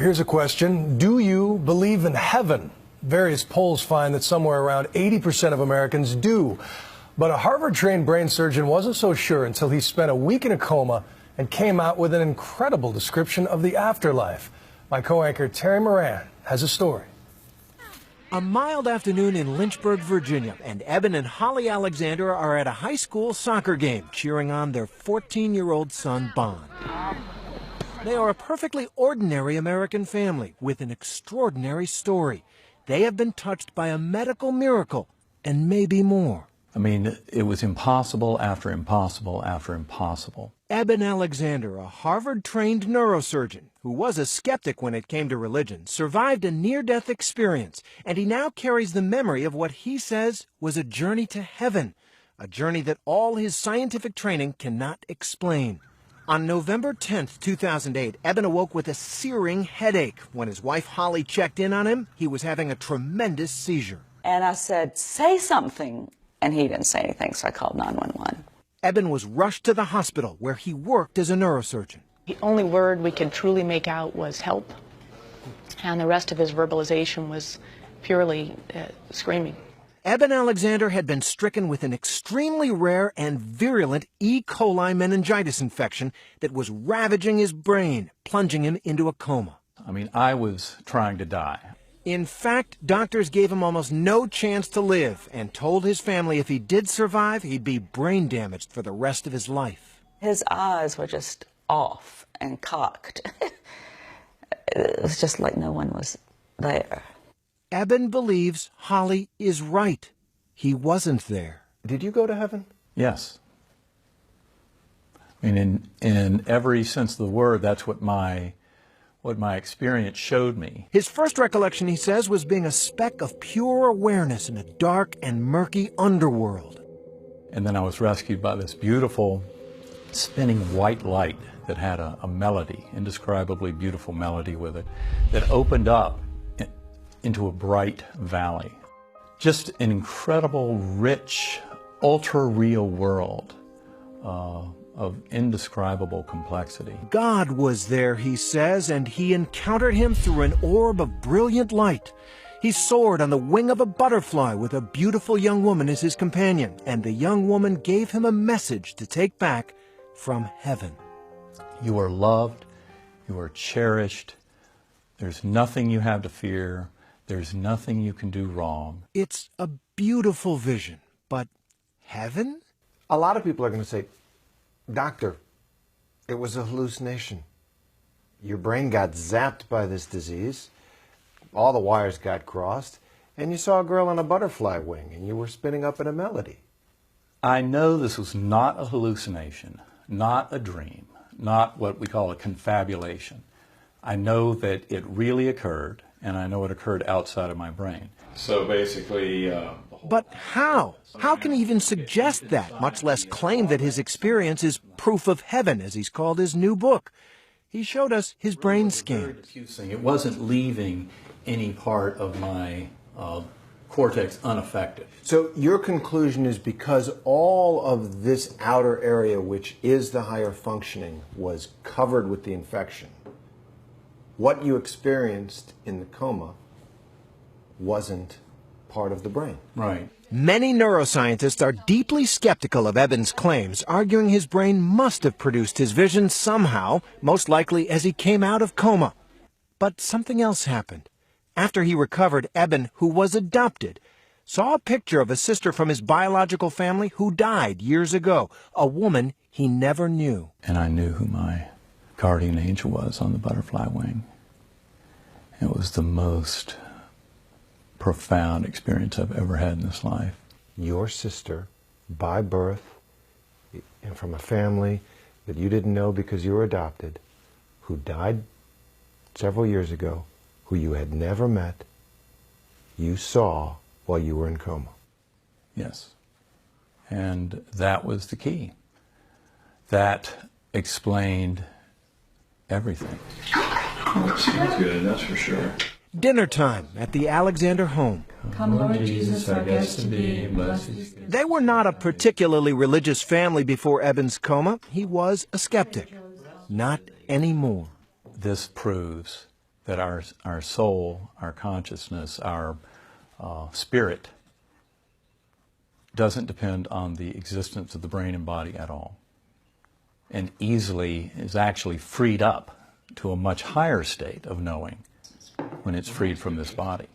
Here's a question. Do you believe in heaven? Various polls find that somewhere around 80% of Americans do. But a Harvard-trained brain surgeon wasn't so sure until he spent a week in a coma and came out with an incredible description of the afterlife. My co-anchor Terry Moran has a story. A mild afternoon in Lynchburg, Virginia, and Eben and Holly Alexander are at a high school soccer game cheering on their 14-year-old son, Bond. They are a perfectly ordinary American family with an extraordinary story. They have been touched by a medical miracle and maybe more. I mean, it was impossible after impossible after impossible. Eben Alexander, a Harvard-trained neurosurgeon who was a skeptic when it came to religion, survived a near-death experience, and he now carries the memory of what he says was a journey to heaven, a journey that all his scientific training cannot explain. On November 10th, 2008, Eben awoke with a searing headache. When his wife Holly checked in on him, he was having a tremendous seizure. And I said, say something. And he didn't say anything, so I called 911. Eben was rushed to the hospital where he worked as a neurosurgeon. The only word we could truly make out was help. And the rest of his verbalization was purely screaming. Eben Alexander had been stricken with an extremely rare and virulent E. coli meningitis infection that was ravaging his brain, plunging him into a coma. I mean, I was trying to die. In fact, doctors gave him almost no chance to live and told his family if he did survive, he'd be brain damaged for the rest of his life. His eyes were just off and cocked. It was just like no one was there. Eben believes Holly is right. He wasn't there. Did you go to heaven? Yes. I mean, in every sense of the word, that's what my experience showed me. His first recollection, he says, was being a speck of pure awareness in a dark and murky underworld. And then I was rescued by this beautiful spinning white light that had a melody, indescribably beautiful melody with it, that opened up into a bright valley. Just an incredible, rich, ultra-real world of indescribable complexity. God was there, he says, and he encountered him through an orb of brilliant light. He soared on the wing of a butterfly with a beautiful young woman as his companion, and the young woman gave him a message to take back from heaven. You are loved, you are cherished, there's nothing you have to fear, there's nothing you can do wrong. It's a beautiful vision, but heaven? A lot of people are going to say, Doctor, it was a hallucination. Your brain got zapped by this disease, all the wires got crossed, and you saw a girl on a butterfly wing, and you were spinning up in a melody. I know this was not a hallucination, not a dream, not what we call a confabulation. I know that it really occurred, and I know it occurred outside of my brain. So basically... But how? How can he even suggest that, much less claim that his experience is proof of heaven, as he's called his new book? He showed us his brain scan. It wasn't leaving any part of my cortex unaffected. So your conclusion is because all of this outer area, which is the higher functioning, was covered with the infection, what you experienced in the coma wasn't part of the brain. Right. Many neuroscientists are deeply skeptical of Eben's claims, arguing his brain must have produced his vision somehow, most likely as he came out of coma. But something else happened. After he recovered, Eben, who was adopted, saw a picture of a sister from his biological family who died years ago, a woman he never knew. And I knew who my guardian angel was on the butterfly wing. It was the most profound experience I've ever had in this life. Your sister, by birth, and from a family that you didn't know because you were adopted, who died several years ago, who you had never met, you saw while you were in coma. Yes. And that was the key. That explained everything. Sounds good, that's for sure. Dinner time at the Alexander home. Come, Lord Jesus, our guest to be, blessed. They were not a particularly religious family before Eben's coma. He was a skeptic. Not anymore. This proves that our soul, our consciousness, our spirit doesn't depend on the existence of the brain and body at all, and easily is actually freed up to a much higher state of knowing when it's freed from this body.